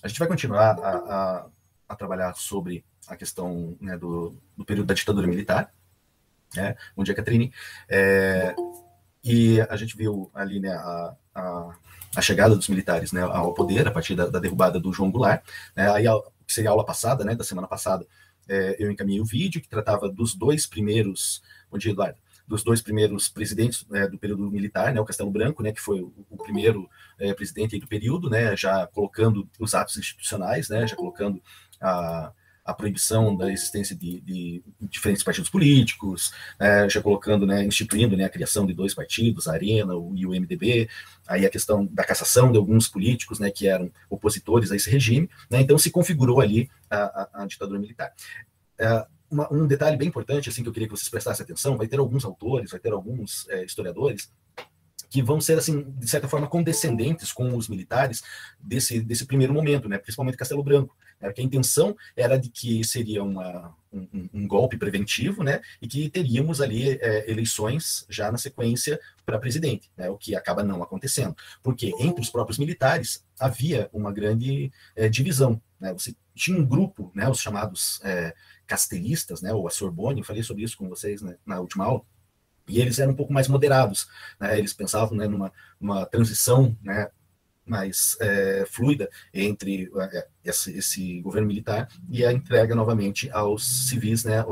A gente vai continuar a trabalhar sobre a questão, né, do período da ditadura militar. Né? Bom dia, Catrine. E a gente viu ali, né, a chegada dos militares, né, ao poder a partir da derrubada do João Goulart. Né? Aí, que seria a aula passada, né, da semana passada, eu encaminhei o vídeo que tratava dos dois primeiros, bom dia, Eduardo, dos dois primeiros presidentes, do período militar, né, o Castelo Branco, né, que foi o primeiro presidente aí do período, né, já colocando os atos institucionais, né, já colocando a proibição da existência de diferentes partidos políticos, já colocando, né, instituindo, né, a criação de dois partidos, a Arena e o MDB, aí a questão da cassação de alguns políticos, né, que eram opositores a esse regime, né, então se configurou ali a ditadura militar. Um detalhe bem importante, assim, que eu queria que vocês prestassem atenção, vai ter alguns autores, vai ter alguns historiadores que vão ser, assim, de certa forma, condescendentes com os militares desse primeiro momento, né, principalmente Castelo Branco, né, porque a intenção era de que seria um golpe preventivo, né, e que teríamos ali eleições já na sequência para presidente, né, o que acaba não acontecendo, porque entre os próprios militares havia uma grande divisão, né, você tinha um grupo, né, os chamados castelistas, né, ou a Sorbonne, eu falei sobre isso com vocês, né, na última aula, e eles eram um pouco mais moderados, né? Eles pensavam, né, numa transição, né, mais fluida entre esse governo militar e a entrega novamente aos civis, né,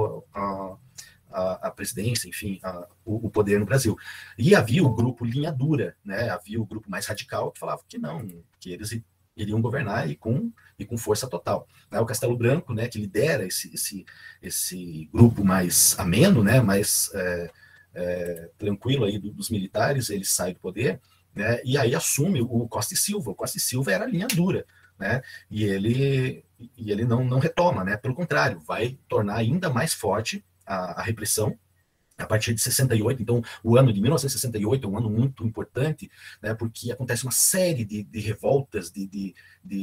a presidência, enfim, o poder no Brasil. E havia o grupo linha dura, né, havia o grupo mais radical que falava que não, que eles iriam governar e com força total. O Castelo Branco, né, que lidera esse grupo mais ameno, né, mais tranquilo aí dos militares, ele sai do poder, né, e aí assume o Costa e Silva. O Costa e Silva era a linha dura, né, e ele não retoma, né, pelo contrário, vai tornar ainda mais forte a repressão a partir de 68. Então, o ano de 1968 é um ano muito importante, né, porque acontece uma série de revoltas, de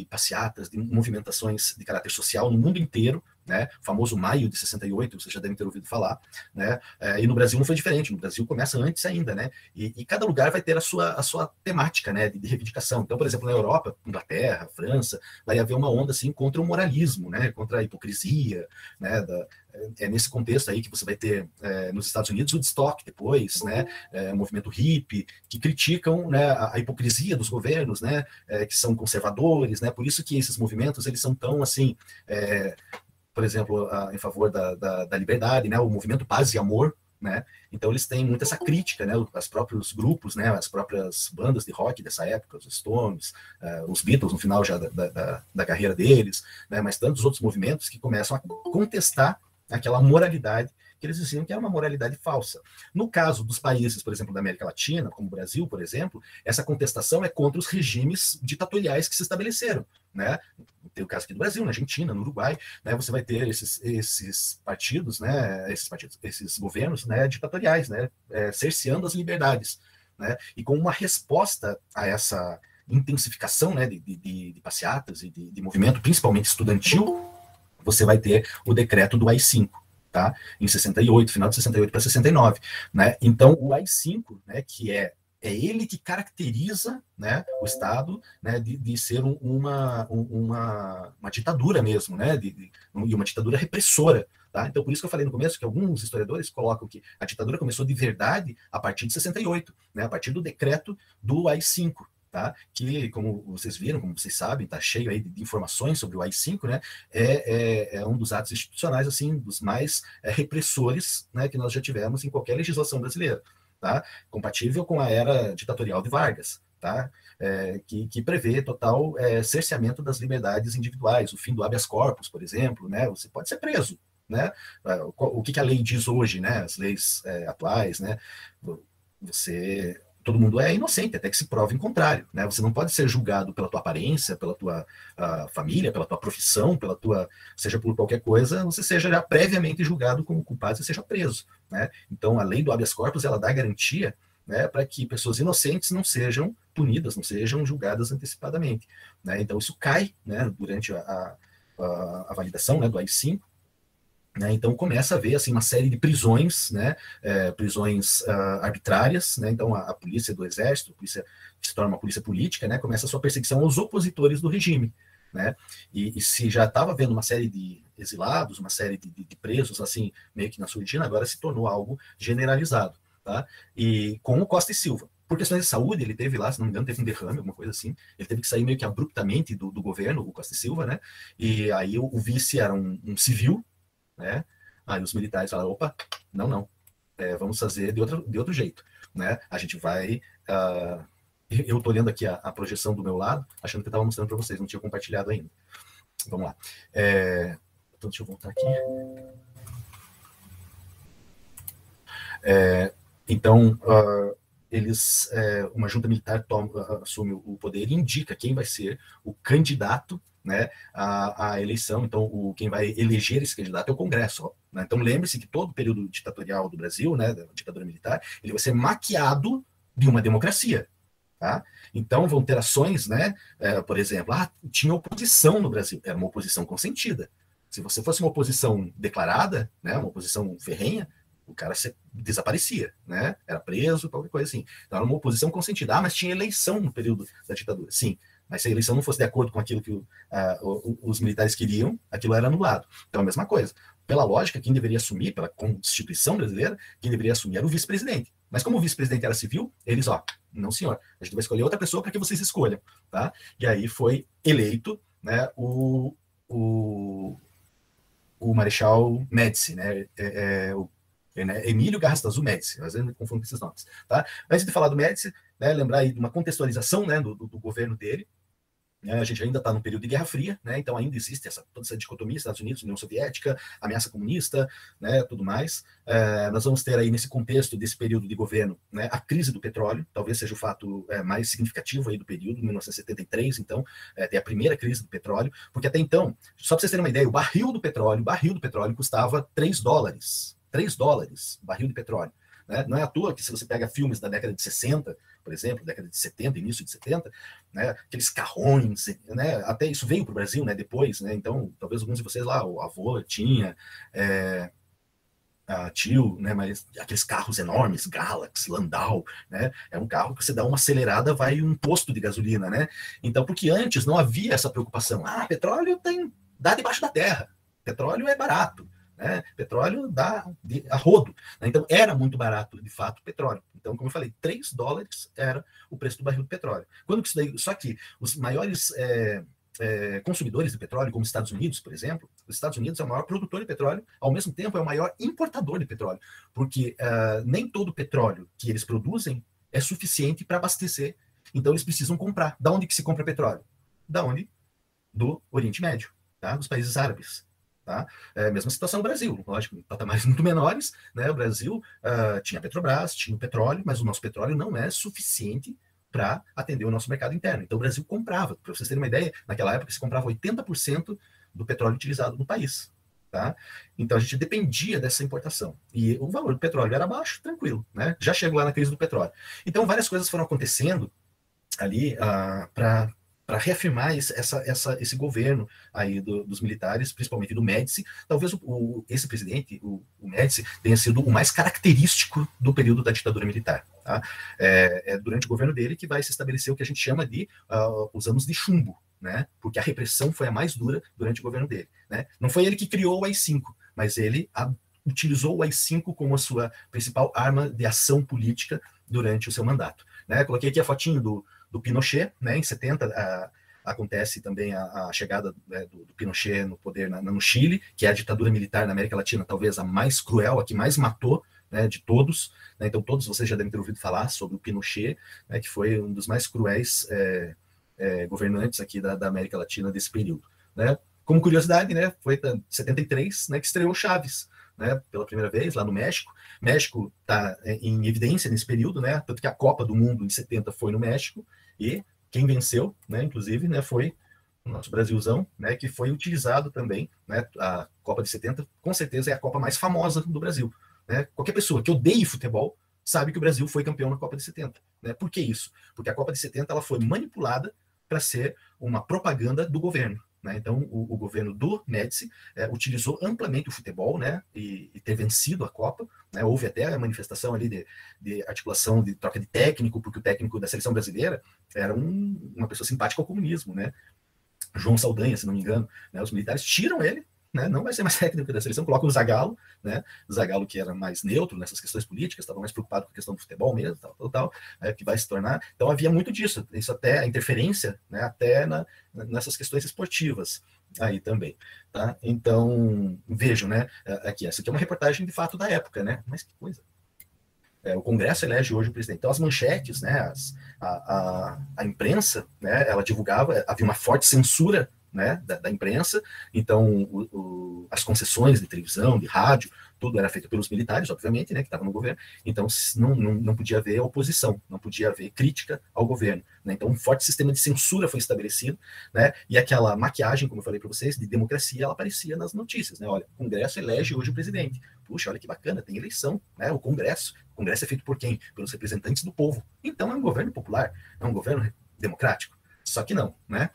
passeatas, de movimentações de caráter social no mundo inteiro, né, o famoso maio de 68, vocês já devem ter ouvido falar, né, e no Brasil não foi diferente, no Brasil começa antes ainda, né, e cada lugar vai ter a sua temática, né, de reivindicação. Então, por exemplo, na Europa, Inglaterra, França, vai haver uma onda, assim, contra o moralismo, né, contra a hipocrisia, né, é nesse contexto aí que você vai ter nos Estados Unidos o Woodstock depois, né, o movimento hippie, que criticam, né, a hipocrisia dos governos, né, que são conservadores, né, por isso que esses movimentos, eles são tão, assim, por exemplo, em favor da liberdade, né, o movimento Paz e Amor, né, então eles têm muito essa crítica, né, os próprios grupos, né, as próprias bandas de rock dessa época, os Stones, os Beatles no final já da carreira deles, né, mas tantos outros movimentos que começam a contestar aquela moralidade que eles diziam que era uma moralidade falsa. No caso dos países, por exemplo, da América Latina, como o Brasil, por exemplo, essa contestação é contra os regimes ditatoriais que se estabeleceram, né? Tem o caso aqui do Brasil, na Argentina, no Uruguai, né? Você vai ter esses partidos, né? Esses governos, né, ditatoriais, né? Cerceando as liberdades, né? E com uma resposta a essa intensificação, né, de passeatas e de movimento, principalmente estudantil, você vai ter o decreto do AI-5, tá? Em 68, final de 68 para 69, né? Então, o AI-5, né, que é ele que caracteriza, né, o Estado, né, de ser uma ditadura mesmo, né, e uma ditadura repressora. Tá? Então, por isso que eu falei no começo que alguns historiadores colocam que a ditadura começou de verdade a partir de 68, né, a partir do decreto do AI-5. Tá? Que, como vocês viram, como vocês sabem, está cheio aí de informações sobre o AI-5, né? É um dos atos institucionais, assim, dos mais repressores, né, que nós já tivemos em qualquer legislação brasileira, tá? Compatível com a era ditatorial de Vargas, tá? Que prevê total cerceamento das liberdades individuais, o fim do habeas corpus, por exemplo, né? Você pode ser preso, né? O que a lei diz hoje, né? As leis atuais, né? Todo mundo é inocente, até que se prove em contrário, né? Você não pode ser julgado pela tua aparência, pela tua família, pela tua profissão, seja por qualquer coisa, você seja já previamente julgado como culpado e seja preso, né? Então, a lei do habeas corpus, ela dá garantia, né, para que pessoas inocentes não sejam punidas, não sejam julgadas antecipadamente, né? Então, isso cai, né, durante a validação, né, do AI-5, né, então começa a haver assim, uma série de prisões, né, prisões arbitrárias, né, então a polícia do exército, a polícia que se torna uma polícia política, né, começa a sua perseguição aos opositores do regime, né? E se já estava havendo uma série de exilados, uma série de presos, assim, meio que na surdina, agora se tornou algo generalizado, tá? E com o Costa e Silva. Por questões de saúde, ele teve lá, se não me engano, teve um derrame, alguma coisa assim. Ele teve que sair meio que abruptamente do governo, o Costa e Silva, né? E aí o vice era um civil, né? Aí os militares falaram, opa, não, vamos fazer de outro jeito, né? A gente vai... eu tô olhando aqui a projeção do meu lado, achando que eu estava mostrando para vocês, não tinha compartilhado ainda. Vamos lá. Então, deixa eu voltar aqui. Então, uma junta militar assume o poder e indica quem vai ser o candidato, né, à eleição. Então, quem vai eleger esse candidato é o Congresso. Né? Então, lembre-se que todo o período ditatorial do Brasil, né, da ditadura militar, ele vai ser maquiado de uma democracia. Tá? Então, vão ter ações, né, por exemplo, tinha oposição no Brasil, era uma oposição consentida. Se você fosse uma oposição declarada, né, uma oposição ferrenha, o cara desaparecia, né? Era preso, qualquer coisa assim. Então era uma oposição consentida. Mas tinha eleição no período da ditadura. Sim, mas se a eleição não fosse de acordo com aquilo que os militares queriam, aquilo era anulado. Então a mesma coisa. Pela lógica, quem deveria assumir, pela Constituição brasileira, quem deveria assumir era o vice-presidente. Mas como o vice-presidente era civil, eles, não senhor, a gente vai escolher outra pessoa para que vocês escolham, tá? E aí foi eleito, né, o Marechal Médici, né, Emílio Garrastazu Médici, às vezes eu me confundo com esses nomes, tá? Antes de falar do Médici, né, lembrar aí de uma contextualização, né, do governo dele, né, a gente ainda está no período de Guerra Fria, né, então ainda existe toda essa dicotomia, Estados Unidos, União Soviética, ameaça comunista, né, tudo mais. Nós vamos ter aí nesse contexto desse período de governo, né, a crise do petróleo, talvez seja o fato mais significativo aí do período, 1973, então, tem a primeira crise do petróleo, porque até então, só para vocês terem uma ideia, o barril do petróleo custava $3. $3, barril de petróleo. Né? Não é à toa que se você pega filmes da década de 60, por exemplo, década de 70, início de 70, né, aqueles carrões, né, até isso veio para o Brasil, né, depois, né, então talvez alguns de vocês lá, o avô tinha, tio, né, mas aqueles carros enormes, Galaxy, Landau, né, é um carro que você dá uma acelerada, vai um posto de gasolina, né, então porque antes não havia essa preocupação, petróleo dá debaixo da terra, petróleo é barato, né? Petróleo dá a rodo. Né? Então, era muito barato, de fato, o petróleo. Então, como eu falei, $3 era o preço do barril de petróleo. Quando que isso daí, só que os maiores consumidores de petróleo, como os Estados Unidos, por exemplo, os Estados Unidos é o maior produtor de petróleo, ao mesmo tempo é o maior importador de petróleo, porque nem todo o petróleo que eles produzem é suficiente para abastecer. Então, eles precisam comprar. Da onde que se compra petróleo? Da onde? Do Oriente Médio, tá? Dos países árabes. Tá? Mesma situação no Brasil, lógico, patamares muito menores, né? O Brasil tinha Petrobras, tinha o petróleo, mas o nosso petróleo não é suficiente para atender o nosso mercado interno. Então o Brasil comprava, para vocês terem uma ideia, naquela época se comprava 80% do petróleo utilizado no país. Tá? Então a gente dependia dessa importação. E o valor do petróleo era baixo, tranquilo, né? Já chegou lá na crise do petróleo. Então várias coisas foram acontecendo ali para reafirmar esse governo aí dos militares, principalmente do Médici. Talvez esse presidente, o Médici, tenha sido o mais característico do período da ditadura militar. Tá? É durante o governo dele que vai se estabelecer o que a gente chama de os anos de chumbo, né? Porque a repressão foi a mais dura durante o governo dele. Né? Não foi ele que criou o AI-5, mas ele utilizou o AI-5 como a sua principal arma de ação política durante o seu mandato. Né? Coloquei aqui a fotinho do Pinochet, né? Em 70 acontece também a chegada, né, do Pinochet no poder no Chile, que é a ditadura militar na América Latina, talvez a mais cruel, a que mais matou, né, de todos. Né? Então todos vocês já devem ter ouvido falar sobre o Pinochet, né, que foi um dos mais cruéis governantes aqui da América Latina desse período. Né? Como curiosidade, né, foi em 73, né, que estreou Chaves, né, pela primeira vez lá no México. México está em evidência nesse período, né, tanto que a Copa do Mundo em 70 foi no México, e quem venceu, né, inclusive, né, foi o nosso Brasilzão, né, que foi utilizado também, né, a Copa de 70, com certeza é a Copa mais famosa do Brasil. Né? Qualquer pessoa que odeie futebol sabe que o Brasil foi campeão na Copa de 70. Né? Por que isso? Porque a Copa de 70 ela foi manipulada para ser uma propaganda do governo. Né? Então, o governo do Médici utilizou amplamente o futebol, né? e ter vencido a Copa. Né? Houve até a manifestação ali de articulação, de troca de técnico, porque o técnico da seleção brasileira era uma pessoa simpática ao comunismo. Né? João Saldanha, se não me engano, né, os militares tiram ele, né, não vai ser mais técnico da seleção, colocam o Zagallo, né, Zagallo que era mais neutro nessas questões políticas, estava mais preocupado com a questão do futebol mesmo, tal, que vai se tornar. Então havia muito disso, isso até a interferência, né, até nessas questões esportivas aí também, tá? Então vejam, né, aqui essa aqui é uma reportagem de fato da época, né? Mas que coisa. O Congresso elege hoje o presidente. Então, as manchetes, né, a imprensa, né, ela divulgava, havia uma forte censura, né, da imprensa, então as concessões de televisão, de rádio, tudo era feito pelos militares, obviamente, né, que estavam no governo, então não podia haver oposição, não podia haver crítica ao governo, né, então um forte sistema de censura foi estabelecido, né, e aquela maquiagem, como eu falei para vocês, de democracia, ela aparecia nas notícias, né, olha, o Congresso elege hoje o presidente, puxa, olha que bacana, tem eleição, né, o Congresso é feito por quem? Pelos representantes do povo, então é um governo popular, é um governo democrático, só que não, né.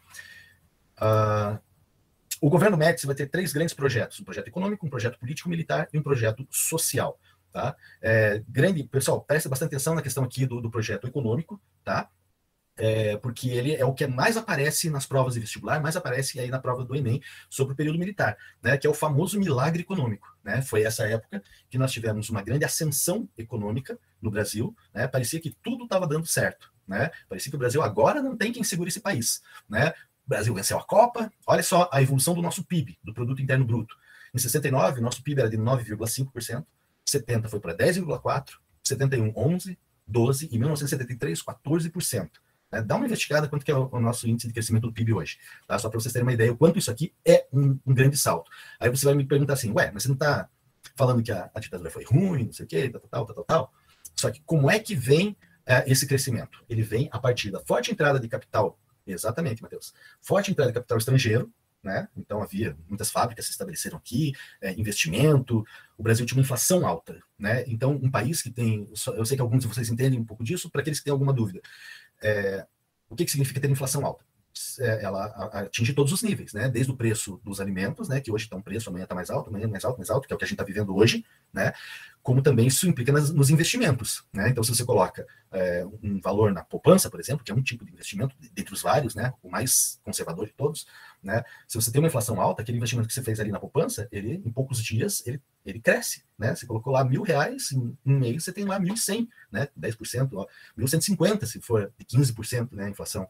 O governo Médici vai ter 3 grandes projetos: um projeto econômico, um projeto político-militar e um projeto social. Tá? Pessoal, presta bastante atenção na questão aqui do projeto econômico, tá? Porque ele é o que mais aparece nas provas de vestibular, mais aparece aí na prova do Enem sobre o período militar, né? Que é o famoso milagre econômico. Né? Foi essa época que nós tivemos uma grande ascensão econômica no Brasil, né? Parecia que tudo estava dando certo. Né? Parecia que o Brasil agora não tem quem segure esse país. Né? O Brasil venceu a Copa, olha só a evolução do nosso PIB, do Produto Interno Bruto. Em 69, nosso PIB era de 9,5%, 70 foi para 10,4%, 71, 11%, 12%, e 1973, 14%. Né? Dá uma investigada quanto que é o nosso índice de crescimento do PIB hoje, tá? Só para vocês terem uma ideia o quanto isso aqui é um grande salto. Aí você vai me perguntar assim, ué, mas você não está falando que a ditadura foi ruim, não sei o quê, tal. Só que como é que vem esse crescimento? Ele vem a partir da forte entrada de capital. Exatamente, Matheus. Forte entrada de capital estrangeiro, né? Então havia muitas fábricas se estabeleceram aqui, investimento. O Brasil tinha uma inflação alta, né? Então um país que tem, eu sei que alguns de vocês entendem um pouco disso, para aqueles que têm alguma dúvida, o que significa ter inflação alta? Ela atinge todos os níveis, né? Desde o preço dos alimentos, né? Que hoje está um preço, amanhã está mais alto, amanhã mais alto, que é o que a gente está vivendo hoje, né? Como também isso implica nos investimentos, né? Então, se você coloca um valor na poupança, por exemplo, que é um tipo de investimento, dentre os vários, né? O mais conservador de todos, né? Se você tem uma inflação alta, aquele investimento que você fez ali na poupança, ele, em poucos dias, ele cresce, né? Você colocou lá R$1.000, em um mês você tem lá 1.100, né? 10%, ó, 1.150 se for de 15%, né? A inflação.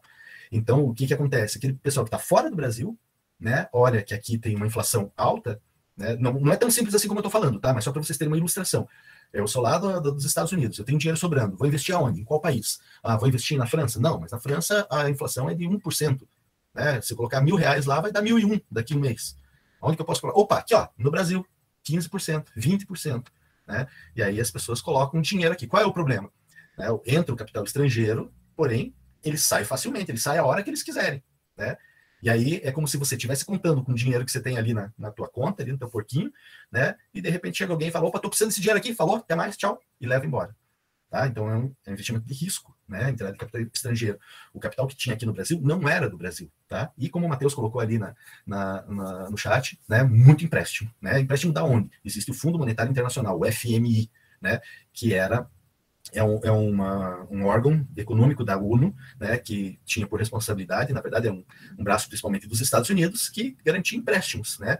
Então, o que acontece? Aquele pessoal que está fora do Brasil, né? Olha que aqui tem uma inflação alta, né? Não é tão simples assim como eu estou falando, tá? Mas só para vocês terem uma ilustração. Eu sou lá dos Estados Unidos, eu tenho dinheiro sobrando, vou investir aonde? Em qual país? Vou investir na França? Não, mas na França a inflação é de 1%. Né? Se eu colocar R$1.000 lá, vai dar 1.001 daqui a um mês. Onde que eu posso colocar? Opa, aqui ó, no Brasil, 15%, 20%. Né? E aí as pessoas colocam dinheiro aqui. Qual é o problema? Entra o capital estrangeiro, porém, ele sai facilmente, ele sai a hora que eles quiserem. Né? E aí é como se você estivesse contando com o dinheiro que você tem ali na tua conta, ali no teu porquinho, né? E de repente chega alguém e fala, opa, tô precisando desse dinheiro aqui, falou, até mais, tchau, e leva embora. Tá? Então é um investimento de risco, né? Entrada de capital estrangeiro. O capital que tinha aqui no Brasil não era do Brasil, tá? E como o Matheus colocou ali no chat, né? Muito empréstimo, né? Empréstimo da onde? Existe o Fundo Monetário Internacional, o FMI, né? Que é um órgão econômico da ONU, né, que tinha por responsabilidade, na verdade é um braço principalmente dos Estados Unidos, que garantia empréstimos, né,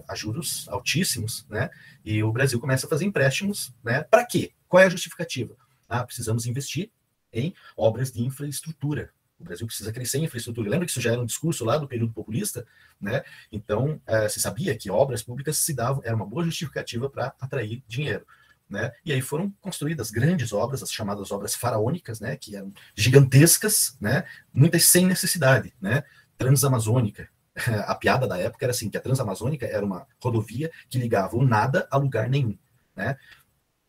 a juros altíssimos, né, e o Brasil começa a fazer empréstimos, né, para quê? Qual é a justificativa? Precisamos investir em obras de infraestrutura. O Brasil precisa crescer em infraestrutura. Lembra que isso já era um discurso lá do período populista, né? Então, se sabia que obras públicas se davam, era uma boa justificativa para atrair dinheiro. Né? E aí foram construídas grandes obras, as chamadas obras faraônicas, né? Que eram gigantescas, né? Muitas sem necessidade, né? Transamazônica. A piada da época era assim, que a Transamazônica era uma rodovia que ligava o nada a lugar nenhum. Né?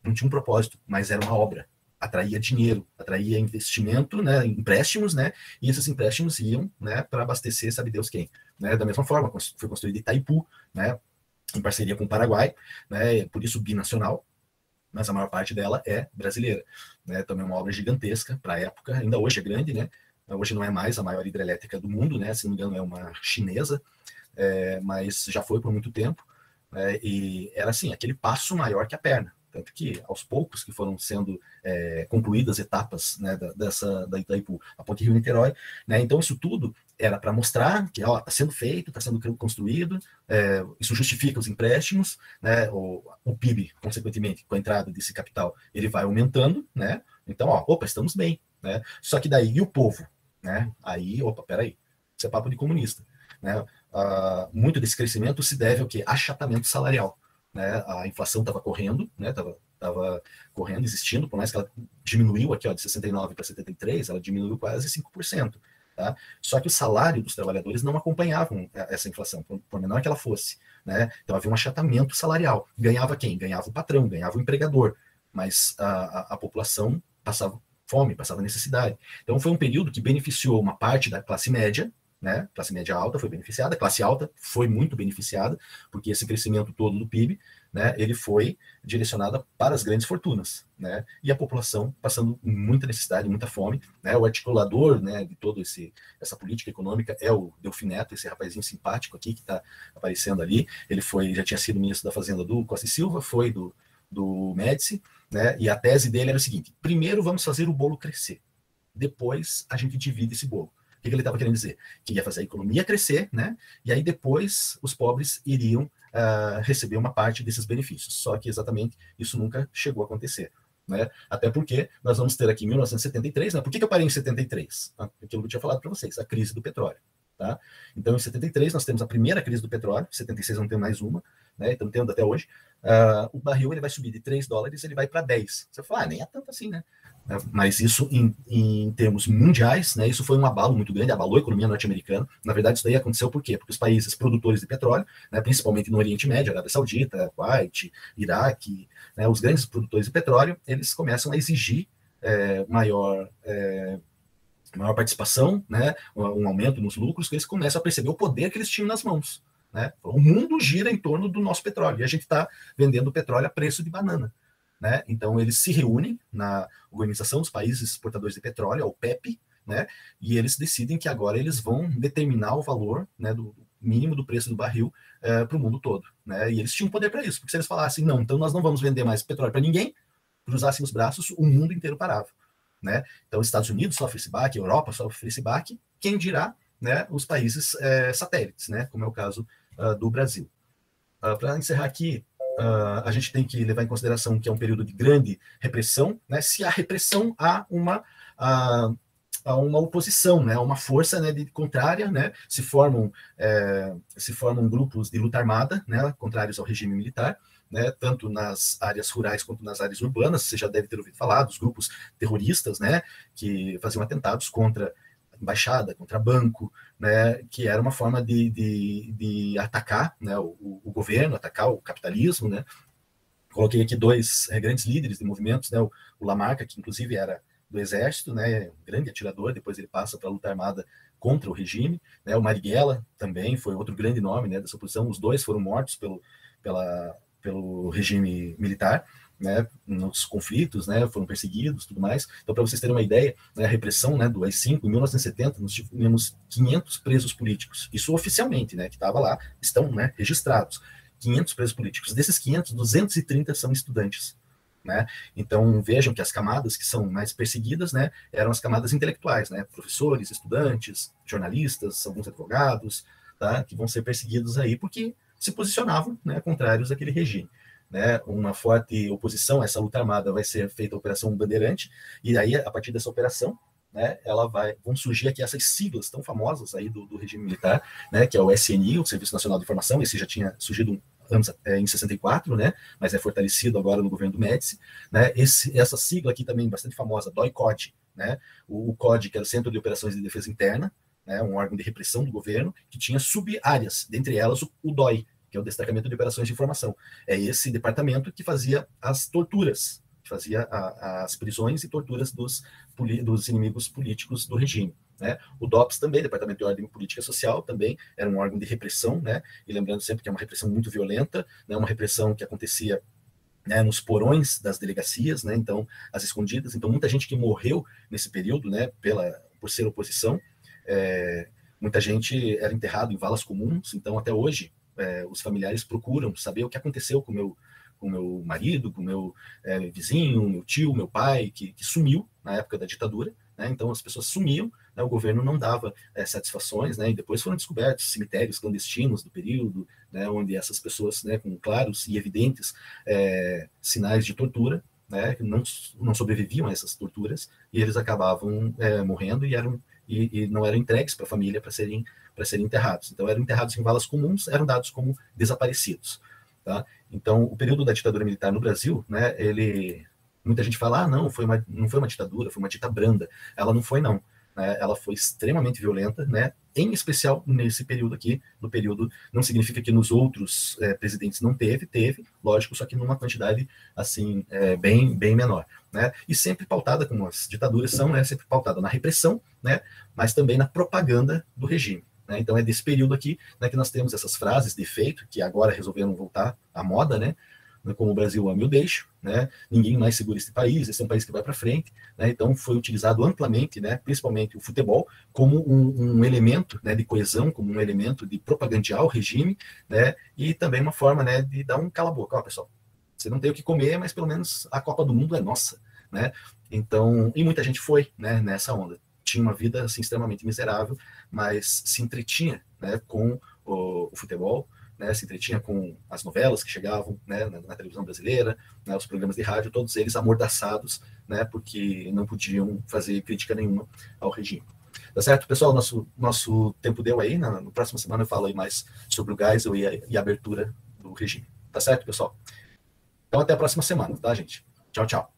Não tinha um propósito, mas era uma obra. Atraía dinheiro, atraía investimento, né? Empréstimos, né? E esses empréstimos iam, né? Para abastecer, sabe Deus quem. Né? Da mesma forma, foi construído Itaipu, né? Em parceria com o Paraguai, né? Por isso binacional, mas a maior parte dela é brasileira. Né? Também é uma obra gigantesca para a época, ainda hoje é grande, né? Hoje não é mais a maior hidrelétrica do mundo, né? Se não me engano é uma chinesa, mas já foi por muito tempo, e era assim, aquele passo maior que a perna. Tanto que, aos poucos que foram sendo concluídas etapas, né, da Itaipu, a Ponte Rio-Niterói, né, então isso tudo era para mostrar que está sendo feito, está sendo construído, isso justifica os empréstimos, né, o PIB, consequentemente, com a entrada desse capital, ele vai aumentando, né, então, opa, estamos bem, né, só que daí, e o povo, né, aí, opa, peraí, isso é papo de comunista, né, muito desse crescimento se deve ao quê? Achatamento salarial, né, a inflação estava correndo, né, estava correndo, existindo, por mais que ela diminuiu aqui, de 69 para 73, ela diminuiu quase 5%. Tá? Só que o salário dos trabalhadores não acompanhavam essa inflação, por menor que ela fosse. Né? Então havia um achatamento salarial. Ganhava quem? Ganhava o patrão, ganhava o empregador. Mas a população passava fome, passava necessidade. Então foi um período que beneficiou uma parte da classe média, né? Classe média alta foi beneficiada, a classe alta foi muito beneficiada, porque esse crescimento todo do PIB, né, ele foi direcionado para as grandes fortunas, né, e a população passando muita necessidade, muita fome, né, o articulador, né, de toda essa política econômica é o Delfim Neto, esse rapazinho simpático aqui que está aparecendo ali, ele já tinha sido ministro da Fazenda do Costa e Silva, foi do Médici, né, e a tese dele era o seguinte: primeiro vamos fazer o bolo crescer, depois a gente divide esse bolo. O que ele estava querendo dizer? Que ia fazer a economia crescer, né? E aí depois os pobres iriam receber uma parte desses benefícios. Só que exatamente isso nunca chegou a acontecer. Né? Até porque nós vamos ter aqui em 1973, né? Por que eu parei em 73? Aquilo que eu tinha falado para vocês, a crise do petróleo. Tá? Então, em 73, nós temos a primeira crise do petróleo, em 76 não tem mais uma, né? Estamos tendo até hoje. O barril ele vai subir de 3 dólares, ele vai para 10. Você fala, nem é tanto assim, né? Mas isso em termos mundiais, né, isso foi um abalo muito grande, abalou a economia norte-americana. Na verdade, isso daí aconteceu por quê? Porque os países produtores de petróleo, né, principalmente no Oriente Médio, Arábia Saudita, Kuwait, Iraque, né, os grandes produtores de petróleo, eles começam a exigir maior participação, né, um aumento nos lucros, que eles começam a perceber o poder que eles tinham nas mãos. Né? O mundo gira em torno do nosso petróleo, e a gente está vendendo petróleo a preço de banana. Né? Então, eles se reúnem na Organização dos Países Exportadores de Petróleo, a OPEP, né? E eles decidem que agora eles vão determinar o valor, né, do mínimo do preço do barril para o mundo todo. Né? E eles tinham poder para isso, porque se eles falassem, não, então nós não vamos vender mais petróleo para ninguém, cruzassem os braços, o mundo inteiro parava. Né? Então, os Estados Unidos sofrem esse baque, a Europa sofre esse baque, quem dirá, né, os países satélites, né, como é o caso do Brasil. Para encerrar aqui, a gente tem que levar em consideração que é um período de grande repressão, né? Se há repressão, há uma oposição, né? Uma força, né, contrária, né? Se formam grupos de luta armada, né, contrários ao regime militar, né, tanto nas áreas rurais quanto nas áreas urbanas. Você já deve ter ouvido falar dos grupos terroristas, né, que faziam atentados contra embaixada, contra banco, né, que era uma forma de atacar, né, o governo, atacar o capitalismo. Né. Coloquei aqui dois grandes líderes de movimentos, né, o Lamarca, que inclusive era do exército, né, um grande atirador, depois ele passa para a luta armada contra o regime. Né, o Marighella também foi outro grande nome, né, dessa oposição. Os dois foram mortos pelo regime militar, né, nos conflitos, né, foram perseguidos, tudo mais. Então, para vocês terem uma ideia, né, a repressão, né, do AI-5, em 1970, nós tivemos 500 presos políticos. Isso oficialmente, né, que estava lá, estão, né, registrados. 500 presos políticos. Desses 500, 230 são estudantes. Né? Então, vejam que as camadas que são mais perseguidas, né, eram as camadas intelectuais, né, professores, estudantes, jornalistas, alguns advogados, tá, que vão ser perseguidos aí porque se posicionavam, né, contrários àquele regime. Né, uma forte oposição a essa luta armada vai ser feita a Operação Bandeirante, e aí, a partir dessa operação, né, vão surgir aqui essas siglas tão famosas aí do regime militar, né, que é o SNI, o Serviço Nacional de Informação. Esse já tinha surgido em 64, né, mas é fortalecido agora no governo do Médici. Né, essa sigla aqui também bastante famosa, DOI-CODE, né, o CODE, que era o Centro de Operações de Defesa Interna, né, um órgão de repressão do governo, que tinha sub-áreas, dentre elas o DOI, que é o Destacamento de Operações de Informação. É esse departamento que fazia as torturas, que fazia as prisões e torturas dos inimigos políticos do regime. Né? O DOPS também, Departamento de Ordem e Política Social, também era um órgão de repressão, né? E lembrando sempre que é uma repressão muito violenta, né? Uma repressão que acontecia, né, nos porões das delegacias, né? Então, as escondidas. Então, muita gente que morreu nesse período, né, por ser oposição, muita gente era enterrado em valas comuns. Então, até hoje, os familiares procuram saber o que aconteceu com o meu marido, com o meu vizinho, meu tio, meu pai, que sumiu na época da ditadura. Né? Então, as pessoas sumiam, né, o governo não dava satisfações, né, e depois foram descobertos cemitérios clandestinos do período, né, onde essas pessoas, né, com claros e evidentes sinais de tortura, né, que não sobreviviam a essas torturas, e eles acabavam morrendo e não eram entregues para a família para serem enterrados. Então, eram enterrados em valas comuns, eram dados como desaparecidos. Tá? Então, o período da ditadura militar no Brasil, né, muita gente fala, não foi uma ditadura, foi uma dita branda. Ela não foi, não. Né? Ela foi extremamente violenta, né? Em especial nesse período aqui, no período, não significa que nos outros presidentes não teve, lógico, só que numa quantidade, assim, bem menor. Né? E sempre pautada, como as ditaduras são, né, sempre pautada na repressão, né, mas também na propaganda do regime. Né? Então é desse período aqui, né, que nós temos essas frases de efeito, que agora resolveram voltar à moda, né? Como o Brasil ame o deixo, né? Ninguém mais segura esse país, esse é um país que vai para frente, né? Então foi utilizado amplamente, né, principalmente o futebol, como um elemento, né, de coesão, como um elemento de propagandear o regime, né, e também uma forma, né, de dar um cala-boca, ó, pessoal, você não tem o que comer, mas pelo menos a Copa do Mundo é nossa, né? Então, e muita gente foi, né, nessa onda. Tinha uma vida assim, extremamente miserável, mas se entretinha, né, com o futebol, né, se entretinha com as novelas que chegavam, né, na televisão brasileira, né, os programas de rádio, todos eles amordaçados, né, porque não podiam fazer crítica nenhuma ao regime. Tá certo, pessoal? Nosso tempo deu aí. Na próxima semana eu falo aí mais sobre o Geisel e a abertura do regime. Tá certo, pessoal? Então até a próxima semana, tá, gente? Tchau, tchau.